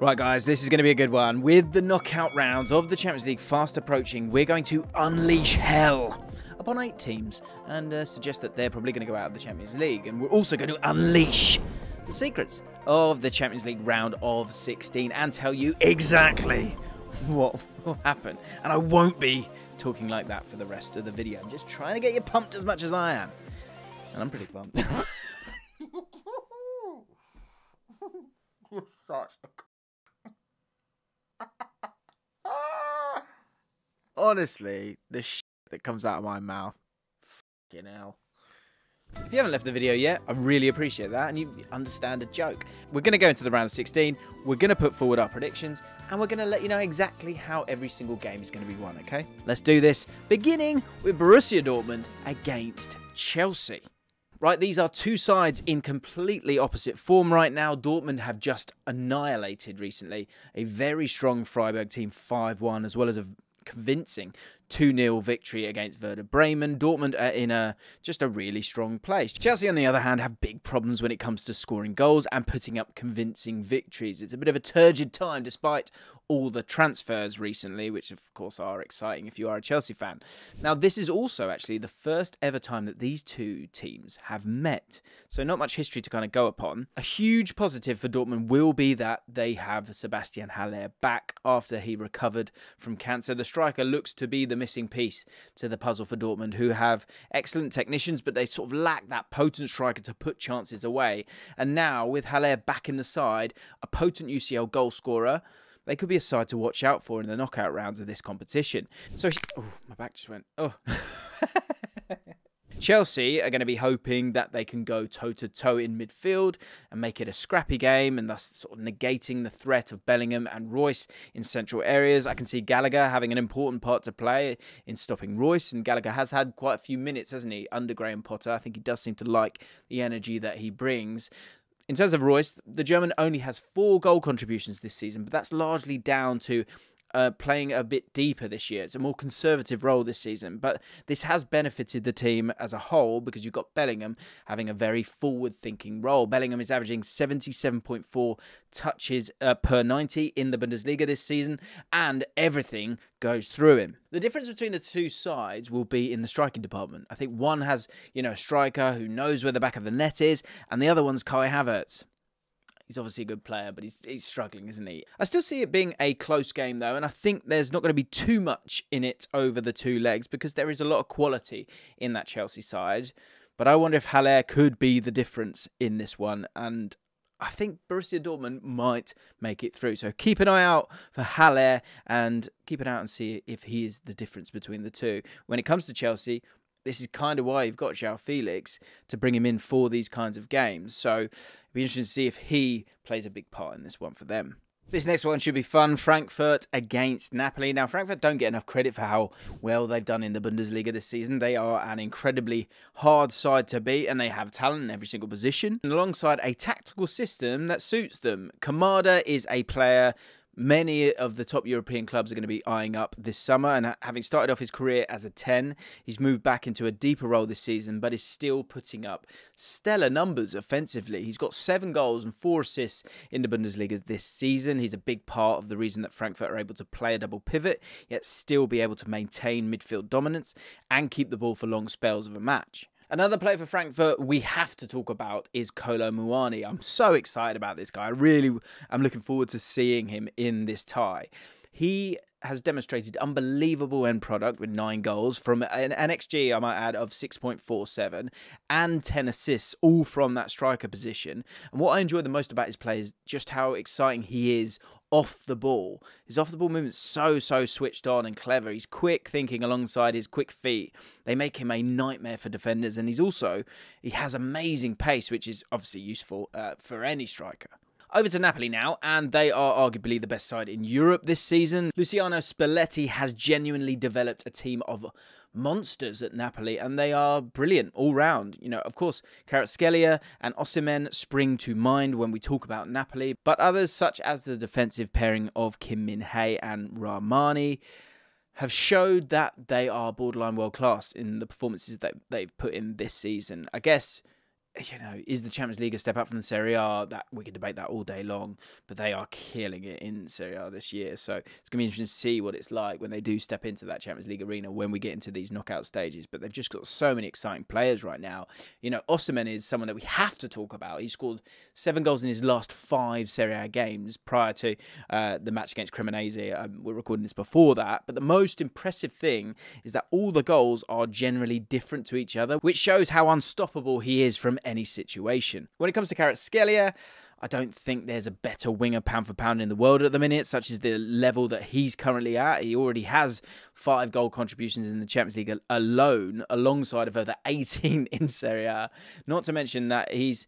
Right guys, this is going to be a good one. With the knockout rounds of the Champions League fast approaching, we're going to unleash hell upon 8 teams and suggest that they're probably going to go out of the Champions League. And we're also going to unleash the secrets of the Champions League round of 16 and tell you exactly what will happen. And I won't be talking like that for the rest of the video. I'm just trying to get you pumped as much as I am. And I'm pretty pumped. You're such a... Honestly, the shit that comes out of my mouth. Fucking hell. If you haven't left the video yet, I really appreciate that, and you understand a joke. We're going to go into the round of 16, we're going to put forward our predictions, and we're going to let you know exactly how every single game is going to be won, okay? Let's do this, beginning with Borussia Dortmund against Chelsea. Right, these are two sides in completely opposite form right now. Dortmund have just annihilated recently a very strong Freiburg team 5-1, as well as a convincing 2-0 victory against Werder Bremen. Dortmund are in just a really strong place. Chelsea, on the other hand, have big problems when it comes to scoring goals and putting up convincing victories. It's a bit of a turgid time despite all the transfers recently, which of course are exciting if you are a Chelsea fan. Now, this is also actually the first ever time that these two teams have met, so not much history to kind of go upon. A huge positive for Dortmund will be that they have Sebastian Haller back after he recovered from cancer. The striker looks to be the missing piece to the puzzle for Dortmund, who have excellent technicians, but they sort of lack that potent striker to put chances away. And now, with Haller back in the side, a potent UCL goal scorer, they could be a side to watch out for in the knockout rounds of this competition. So, oh, my back just went, oh. Chelsea are going to be hoping that they can go toe-to-toe in midfield and make it a scrappy game, and thus sort of negating the threat of Bellingham and Royce in central areas. I can see Gallagher having an important part to play in stopping Royce, and Gallagher has had quite a few minutes, hasn't he, under Graham Potter. I think he does seem to like the energy that he brings. In terms of Royce, the German only has 4 goal contributions this season, but that's largely down to playing a bit deeper this year. It's a more conservative role this season, but this has benefited the team as a whole because you've got Bellingham having a very forward-thinking role. Bellingham is averaging 77.4 touches per 90 in the Bundesliga this season, and everything goes through him. The difference between the two sides will be in the striking department. I think one has, a striker who knows where the back of the net is, and the other one's Kai Havertz. He's obviously a good player, but he's struggling, isn't he? I still see it being a close game, though, and I think there's not going to be too much in it over the two legs because there is a lot of quality in that Chelsea side. But I wonder if Haller could be the difference in this one, and I think Borussia Dortmund might make it through. So keep an eye out for Haller and keep an eye out and see if he is the difference between the two. When it comes to Chelsea, this is kind of why you've got João Felix to bring him in for these kinds of games. So it'll be interesting to see if he plays a big part in this one for them. This next one should be fun. Frankfurt against Napoli. Now, Frankfurt don't get enough credit for how well they've done in the Bundesliga this season. They are an incredibly hard side to beat, and they have talent in every single position, and alongside a tactical system that suits them. Kamada is a player many of the top European clubs are going to be eyeing up this summer, and having started off his career as a 10, he's moved back into a deeper role this season, but is still putting up stellar numbers offensively. He's got 7 goals and 4 assists in the Bundesliga this season. He's a big part of the reason that Frankfurt are able to play a double pivot, yet still be able to maintain midfield dominance and keep the ball for long spells of a match. Another player for Frankfurt we have to talk about is Kolo Muani. I'm so excited about this guy. I'm looking forward to seeing him in this tie. He has demonstrated unbelievable end product with 9 goals from an XG, I might add, of 6.47 and 10 assists, all from that striker position. And what I enjoy the most about his play is just how exciting he is off the ball. His off-the-ball movement's so switched on and clever. He's quick thinking alongside his quick feet. They make him a nightmare for defenders, and he has amazing pace, which is obviously useful for any striker. Over to Napoli now, and they are arguably the best side in Europe this season. Luciano Spalletti has genuinely developed a team of monsters at Napoli, and they are brilliant all round. Of course, Kvaratskhelia and Osimhen spring to mind when we talk about Napoli, but others, such as the defensive pairing of Kim Min-hae and Rahmani, have showed that they are borderline world-class in the performances that they've put in this season. I guess is the Champions League a step up from the Serie A? That we could debate that all day long, but they are killing it in Serie A this year. So it's going to be interesting to see what it's like when they do step into that Champions League arena when we get into these knockout stages. But they've just got so many exciting players right now. Osimhen is someone that we have to talk about. He scored 7 goals in his last 5 Serie A games prior to the match against Cremonese. We're recording this before that. But the most impressive thing is that all the goals are generally different to each other, which shows how unstoppable he is from any situation. When it comes to Kvaratskhelia, I don't think there's a better winger pound for pound in the world at the minute, such as the level that he's currently at. He already has 5 goal contributions in the Champions League alone, alongside of over 18 in Serie A. Not to mention that he's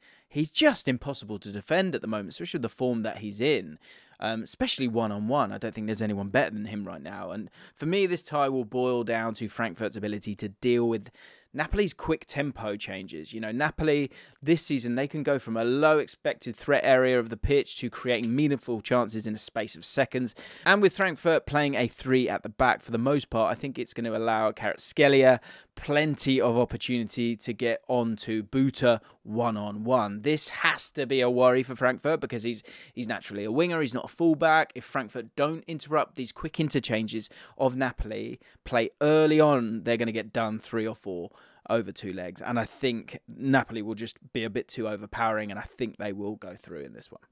just impossible to defend at the moment, especially with the form that he's in. Especially one-on-one. I don't think there's anyone better than him right now. And for me, this tie will boil down to Frankfurt's ability to deal with Napoli's quick tempo changes. Napoli this season, they can go from a low expected threat area of the pitch to creating meaningful chances in a space of seconds. And with Frankfurt playing a 3 at the back for the most part, I think it's going to allow Kvaratskhelia plenty of opportunity to get onto Buta one-on-one. This has to be a worry for Frankfurt because he's naturally a winger. He's not a fullback. If Frankfurt don't interrupt these quick interchanges of Napoli, play early on, they're going to get done 3 or 4 over 2 legs. And I think Napoli will just be a bit too overpowering, and I think they will go through in this one.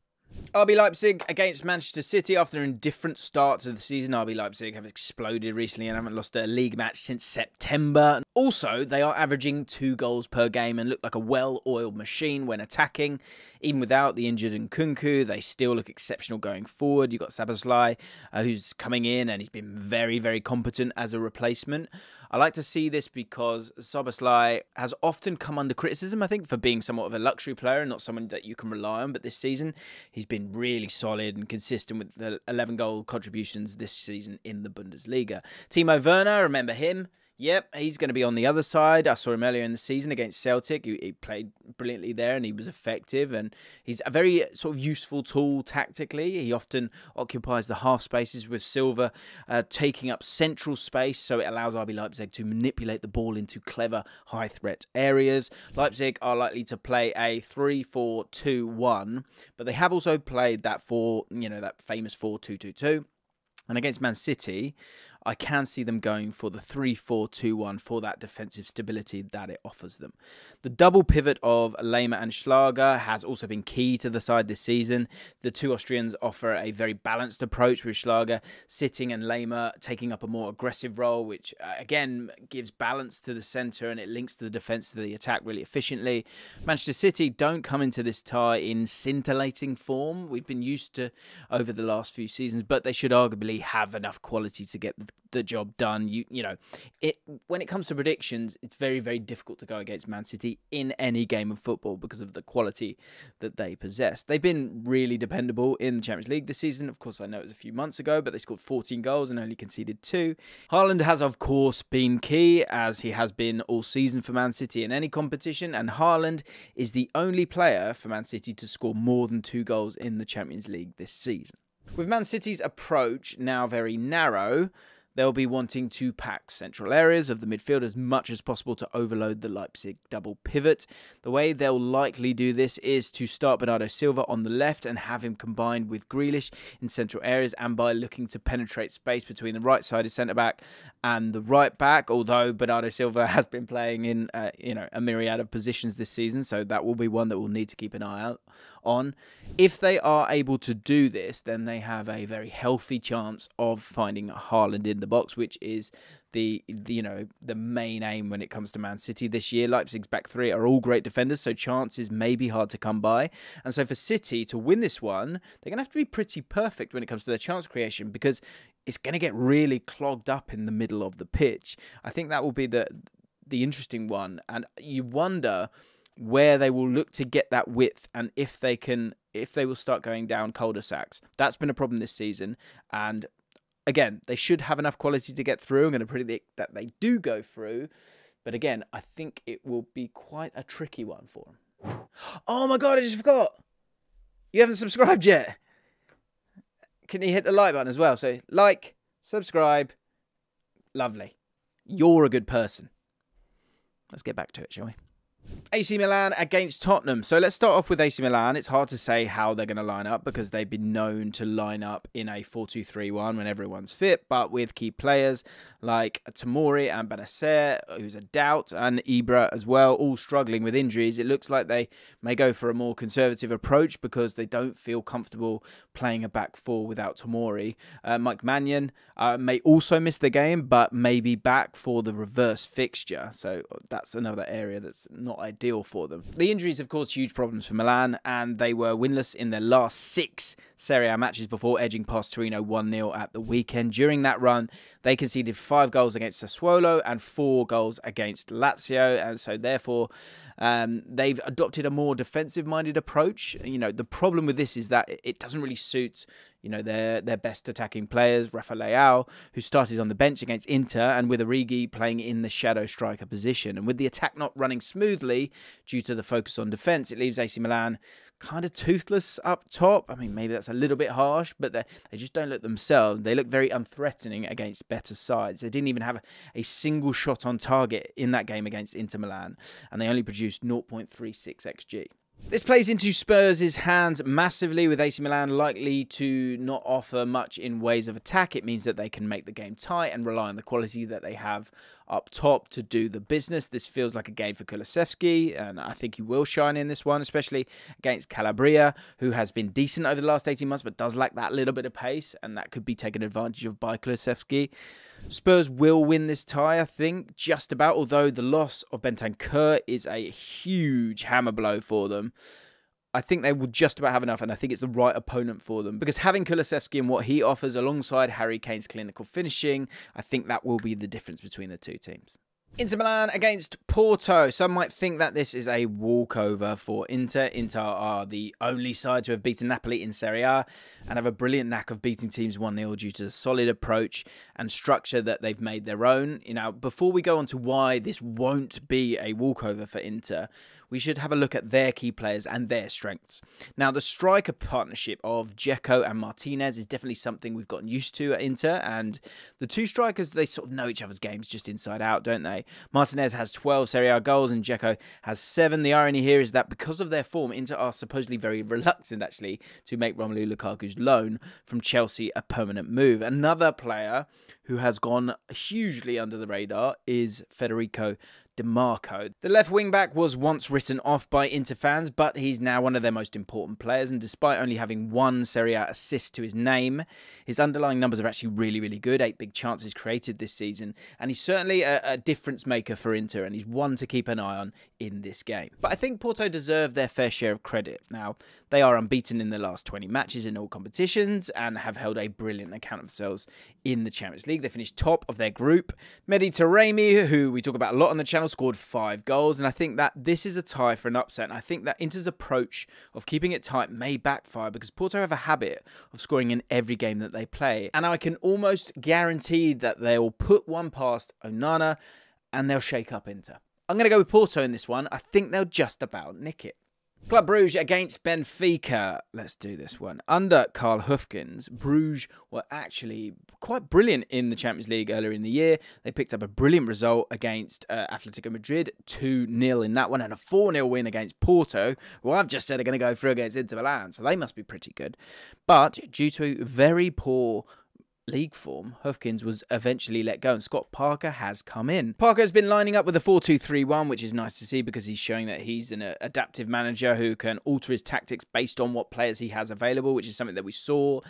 RB Leipzig against Manchester City. After an indifferent start to the season, RB Leipzig have exploded recently and haven't lost a league match since September. Also, they are averaging 2 goals per game and look like a well-oiled machine when attacking. Even without the injured Nkunku, they still look exceptional going forward. You've got Szoboszlai, who's coming in, and he's been very, very competent as a replacement. I like to see this because Szoboszlai has often come under criticism, I think, for being somewhat of a luxury player and not someone that you can rely on. But this season, he's been really solid and consistent with the 11 goal contributions this season in the Bundesliga. Timo Werner, remember him? Yep, he's going to be on the other side. I saw him earlier in the season against Celtic. He played brilliantly there and he was effective. And he's a very sort of useful tool tactically. He often occupies the half spaces with Silva taking up central space. So it allows RB Leipzig to manipulate the ball into clever high threat areas. Leipzig are likely to play a 3-4-2-1. But they have also played that that famous 4-2-2-2. And against Man City, I can see them going for the 3-4-2-1 for that defensive stability that it offers them. The double pivot of Lehmer and Schlager has also been key to the side this season. The two Austrians offer a very balanced approach, with Schlager sitting and Lehmer taking up a more aggressive role, which again gives balance to the centre and it links to the defence to the attack really efficiently. Manchester City don't come into this tie in scintillating form. We've been used to over the last few seasons, but they should arguably have enough quality to get the job done. When it comes to predictions, it's very, very difficult to go against Man City in any game of football because of the quality that they possess. They've been really dependable in the Champions League this season. Of course, I know it was a few months ago, but they scored 14 goals and only conceded 2. Haaland has, of course, been key, as he has been all season for Man City in any competition, and Haaland is the only player for Man City to score more than 2 goals in the Champions League this season. With Man City's approach now very narrow, they'll be wanting to pack central areas of the midfield as much as possible to overload the Leipzig double pivot. The way they'll likely do this is to start Bernardo Silva on the left and have him combined with Grealish in central areas, and by looking to penetrate space between the right-sided centre-back and the right-back, although Bernardo Silva has been playing in a myriad of positions this season, so that will be one that we'll need to keep an eye out on. If they are able to do this, then they have a very healthy chance of finding Haaland in the box, which is the main aim when it comes to Man City this year. Leipzig's back 3 are all great defenders, so chances may be hard to come by. And so for City to win this one, they're going to have to be pretty perfect when it comes to their chance creation, because it's going to get really clogged up in the middle of the pitch. I think that will be the interesting one, and you wonder where they will look to get that width and if they will start going down cul-de-sacs. That's been a problem this season, and again, they should have enough quality to get through. I'm going to predict that they do go through, but again, I think it will be quite a tricky one for them. Oh my god, I just forgot! You haven't subscribed yet! Can you hit the like button as well? So, like, subscribe, lovely. You're a good person. Let's get back to it, shall we? AC Milan against Tottenham. So let's start off with AC Milan. It's hard to say how they're going to line up because they've been known to line up in a 4-2-3-1 when everyone's fit, but with key players like Tomori and Benacer, who's a doubt, and Ibra as well, all struggling with injuries. It looks like they may go for a more conservative approach because they don't feel comfortable playing a back four without Tomori. Mike Maignan may also miss the game, but may be back for the reverse fixture. So that's another area that's not ideal for them. The injuries have caused huge problems for Milan, and they were winless in their last 6 Serie A matches before edging past Torino 1-0 at the weekend. During that run, they conceded 5 goals against Sassuolo and 4 goals against Lazio, and so therefore they've adopted a more defensive-minded approach. You know, the problem with this is that it doesn't really suit, you know, their best attacking players, Rafa Leao, who started on the bench against Inter, and with Origi playing in the shadow striker position. And with the attack not running smoothly due to the focus on defence, it leaves AC Milan kind of toothless up top. I mean, maybe that's a little bit harsh, but they just don't look themselves. They look very unthreatening against better sides. They didn't even have a single shot on target in that game against Inter Milan, and they only produced 0.36 XG. This plays into Spurs' hands massively, with AC Milan likely to not offer much in ways of attack. It means that they can make the game tight and rely on the quality that they have up top to do the business. This feels like a game for Kulusevski, and I think he will shine in this one, especially against Calabria, who has been decent over the last 18 months, but does lack that little bit of pace, and that could be taken advantage of by Kulusevski. Spurs will win this tie, I think, just about, although the loss of Bentancur is a huge hammer blow for them. I think they will just about have enough, and I think it's the right opponent for them. Because having Kulusevski and what he offers alongside Harry Kane's clinical finishing, I think that will be the difference between the two teams. Inter Milan against Porto. Some might think that this is a walkover for Inter. Inter are the only side to have beaten Napoli in Serie A and have a brilliant knack of beating teams 1-0 due to the solid approach and structure that they've made their own. You know, before we go on to why this won't be a walkover for Inter, we should have a look at their key players and their strengths. Now, the striker partnership of Dzeko and Martinez is definitely something we've gotten used to at Inter, and the two strikers, they sort of know each other's games just inside out, don't they? Martinez has 12 Serie A goals and Dzeko has 7. The irony here is that because of their form, Inter are supposedly very reluctant, actually, to make Romelu Lukaku's loan from Chelsea a permanent move. Another player who has gone hugely under the radar is Federico Di Marco. The left wing-back was once written off by Inter fans, but he's now one of their most important players, and despite only having 1 Serie A assist to his name, his underlying numbers are actually really, really good. 8 big chances created this season, and he's certainly a difference maker for Inter, and he's one to keep an eye on in this game. But I think Porto deserve their fair share of credit. Now, they are unbeaten in their last 20 matches in all competitions and have held a brilliant account of themselves in the Champions League. They finished top of their group. Mehdi Taremi, who we talk about a lot on the channel, scored 5 goals, and I think that this is a tie for an upset, and I think that Inter's approach of keeping it tight may backfire because Porto have a habit of scoring in every game that they play, and I can almost guarantee that they'll put one past Onana and they'll shake up Inter. I'm going to go with Porto in this one. I think they'll just about nick it. Club Brugge against Benfica. Let's do this one. Under Karl Hufkens, Brugge were actually quite brilliant in the Champions League earlier in the year. They picked up a brilliant result against Atletico Madrid, 2-0 in that one, and a 4-0 win against Porto, who I've just said are going to go through against Inter Milan, so they must be pretty good. But due to very poor league form, Hufkens was eventually let go and Scott Parker has come in. Parker has been lining up with a 4-2-3-1, which is nice to see because he's showing that he's an adaptive manager who can alter his tactics based on what players he has available, which is something that we saw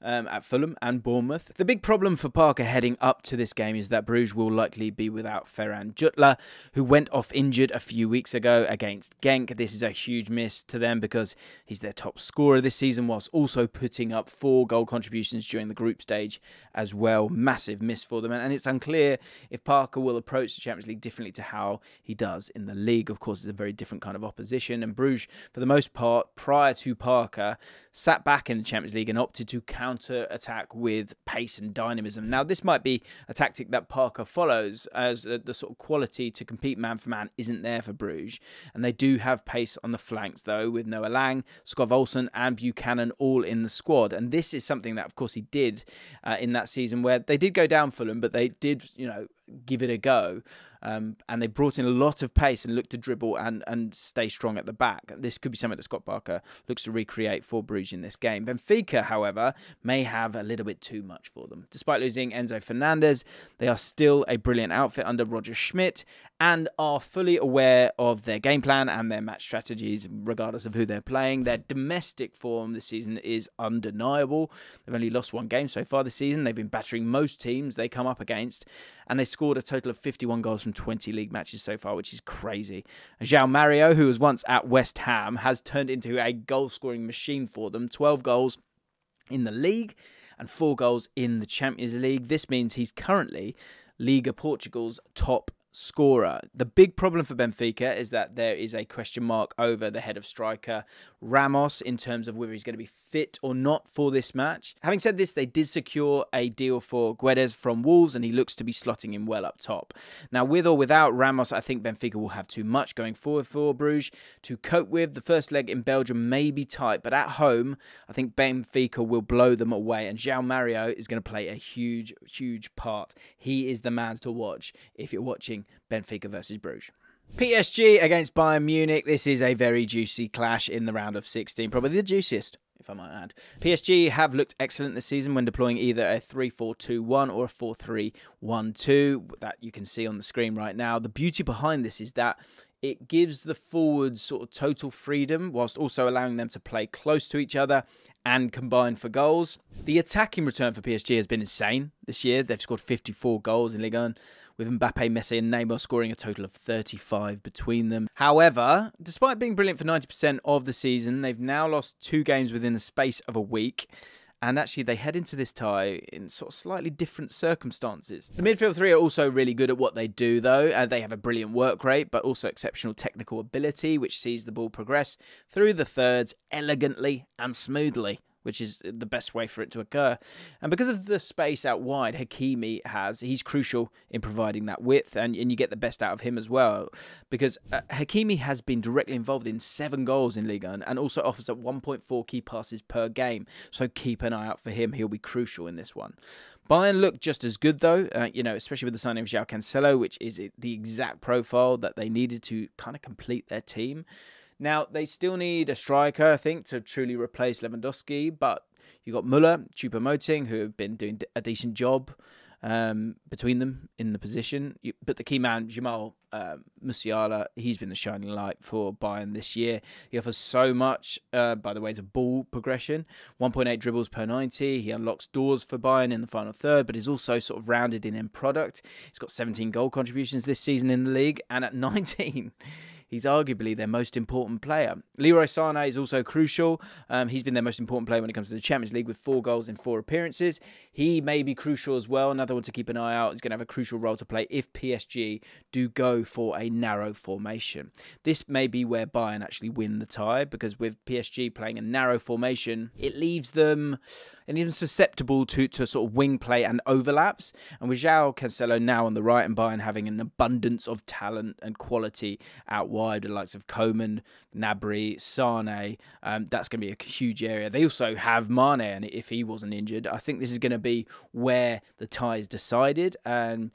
at Fulham and Bournemouth. The big problem for Parker heading up to this game is that Bruges will likely be without Ferran Jutla, who went off injured a few weeks ago against Genk. This is a huge miss to them because he's their top scorer this season, whilst also putting up 4 goal contributions during the group stage as well. Massive miss for them, and it's unclear if Parker will approach the Champions League differently to how he does in the league. Of course, it's a very different kind of opposition, and Bruges, for the most part, prior to Parker, sat back in the Champions League and opted to counter-attack with pace and dynamism. Now, this might be a tactic that Parker follows, as the sort of quality to compete man for man isn't there for Bruges. And they do have pace on the flanks, though, with Noah Lang, Skov Olsen and Buchanan all in the squad. And this is something that, of course, he did in that season where they did go down Fulham, but they did, you know, give it a go. and they brought in a lot of pace and looked to dribble and stay strong at the back. This could be something that Scott Barker looks to recreate for Bruges in this game. Benfica, however, may have a little bit too much for them. Despite losing Enzo Fernandez, they are still a brilliant outfit under Roger Schmidt and are fully aware of their game plan and their match strategies, regardless of who they're playing. Their domestic form this season is undeniable. They've only lost one game so far this season. They've been battering most teams they come up against, and they scored a total of 51 goals from 20 league matches so far, which is crazy. João Mario, who was once at West Ham, has turned into a goal-scoring machine for them. 12 goals in the league and 4 goals in the Champions League. This means he's currently Liga Portugal's top scorer. The big problem for Benfica is that there is a question mark over the head of striker Ramos in terms of whether he's going to be fit or not for this match. Having said this, they did secure a deal for Guedes from Wolves, and he looks to be slotting in well up top. Now, with or without Ramos, I think Benfica will have too much going forward for Bruges to cope with. The first leg in Belgium may be tight, but at home, I think Benfica will blow them away, and João Mario is going to play a huge, huge part. He is the man to watch if you're watching Benfica versus Bruges. PSG against Bayern Munich. This is a very juicy clash in the round of 16, probably the juiciest, if I might add. PSG have looked excellent this season when deploying either a 3-4-2-1 or a 4-3-1-2 that you can see on the screen right now. The beauty behind this is that it gives the forwards sort of total freedom whilst also allowing them to play close to each other and combine for goals. The attacking return for PSG has been insane this year. They've scored 54 goals in Ligue 1, with Mbappe, Messi and Neymar scoring a total of 35 between them. However, despite being brilliant for 90% of the season, they've now lost 2 games within the space of a week. And actually, they head into this tie in sort of slightly different circumstances. The midfield three are also really good at what they do, though. They have a brilliant work rate, but also exceptional technical ability, which sees the ball progress through the thirds elegantly and smoothly, which is the best way for it to occur. And because of the space out wide Hakimi he's crucial in providing that width, and you get the best out of him as well, because Hakimi has been directly involved in 7 goals in Ligue 1 and also offers up 1.4 key passes per game. So keep an eye out for him. He'll be crucial in this one. Bayern look just as good, though, especially with the signing of João Cancelo, which is the exact profile that they needed to kind of complete their team. Now, they still need a striker, I think, to truly replace Lewandowski, but you've got Müller, Choupo-Moting, who have been doing a decent job between them in the position. But the key man, Jamal Musiala, he's been the shining light for Bayern this year. He offers so much by the ways of ball progression. 1.8 dribbles per 90. He unlocks doors for Bayern in the final third, but is also sort of rounded in end product. He's got 17 goal contributions this season in the league, and at 19... he's arguably their most important player. Leroy Sané is also crucial. He's been their most important player when it comes to the Champions League with 4 goals in 4 appearances. He may be crucial as well. Another one to keep an eye out. He's going to have a crucial role to play if PSG do go for a narrow formation. This may be where Bayern actually win the tie, because with PSG playing a narrow formation, it leaves them and even susceptible to sort of wing play and overlaps. And with João Cancelo now on the right and Bayern having an abundance of talent and quality out wide, the likes of Coman, Gnabry, Sane, that's going to be a huge area. They also have Mane, and if he wasn't injured, I think this is going to be where the tie is decided. And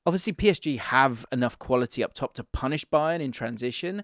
obviously PSG have enough quality up top to punish Bayern in transition,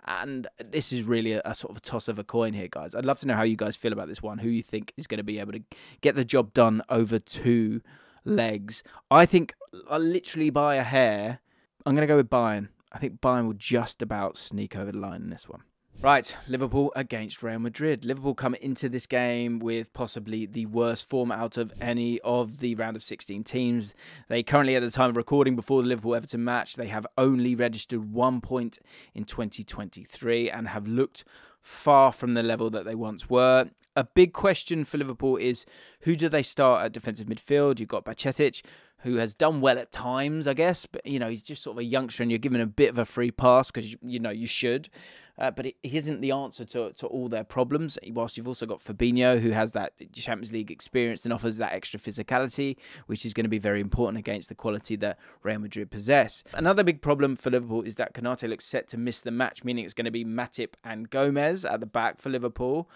and this is really a sort of a toss of a coin here, guys. I'd love to know how you guys feel about this one, who you think is going to be able to get the job done over 2 legs. I think literally by a hair, I'm going to go with Bayern. I think Bayern will just about sneak over the line in this one. Right, Liverpool against Real Madrid. Liverpool come into this game with possibly the worst form out of any of the round of 16 teams. They currently, at the time of recording before the Liverpool-Everton match, they have only registered 1 point in 2023 and have looked far from the level that they once were. A big question for Liverpool is, who do they start at defensive midfield? You've got Bajcetic, who has done well at times, I guess, but, he's just sort of a youngster and you're given a bit of a free pass because, you should. But he isn't the answer to all their problems, whilst you've also got Fabinho, who has that Champions League experience and offers that extra physicality, which is going to be very important against the quality that Real Madrid possess. Another big problem for Liverpool is that Konate looks set to miss the match, meaning it's going to be Matip and Gomez at the back for Liverpool.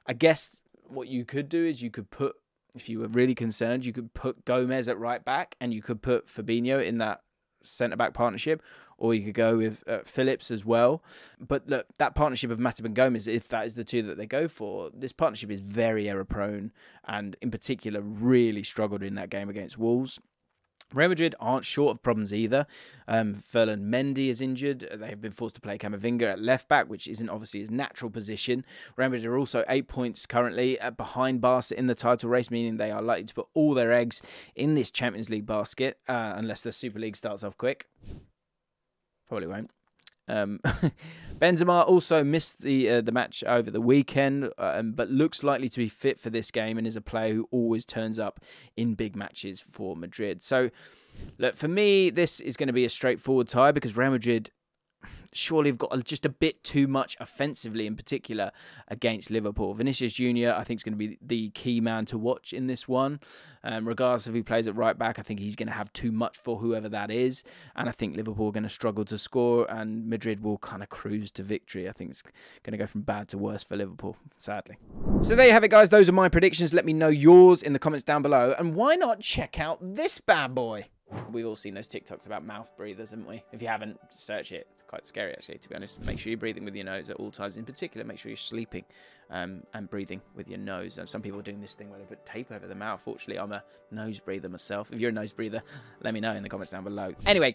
I guess what you could do is you could put, if you were really concerned, you could put Gomez at right back and you could put Fabinho in that centre-back partnership, or you could go with Phillips as well. But look, that partnership of Matip and Gomez, if that is the two that they go for, this partnership is very error-prone, and in particular really struggled in that game against Wolves. Real Madrid aren't short of problems either. Ferland Mendy is injured. They have been forced to play Camavinga at left back, which isn't obviously his natural position. Real Madrid are also 8 points currently behind Barca in the title race, meaning they are likely to put all their eggs in this Champions League basket, unless the Super League starts off quick. Probably won't. Benzema also missed the match over the weekend, but looks likely to be fit for this game and is a player who always turns up in big matches for Madrid. So, look, for me, this is going to be a straightforward tie because Real Madrid surely have got just a bit too much offensively, in particular against Liverpool. Vinicius Jr., I think, is going to be the key man to watch in this one. Regardless of who plays at right back, I think he's going to have too much for whoever that is. And I think Liverpool are going to struggle to score and Madrid will kind of cruise to victory. I think it's going to go from bad to worse for Liverpool, sadly. So there you have it, guys. Those are my predictions. Let me know yours in the comments down below. And why not check out this bad boy? We've all seen those TikToks about mouth breathers, haven't we? If you haven't, search it. It's quite scary, actually, to be honest. Make sure you're breathing with your nose at all times. In particular, make sure you're sleeping and breathing with your nose. Some people are doing this thing where they put tape over the mouth. Fortunately, I'm a nose breather myself. If you're a nose breather, let me know in the comments down below. Anyway,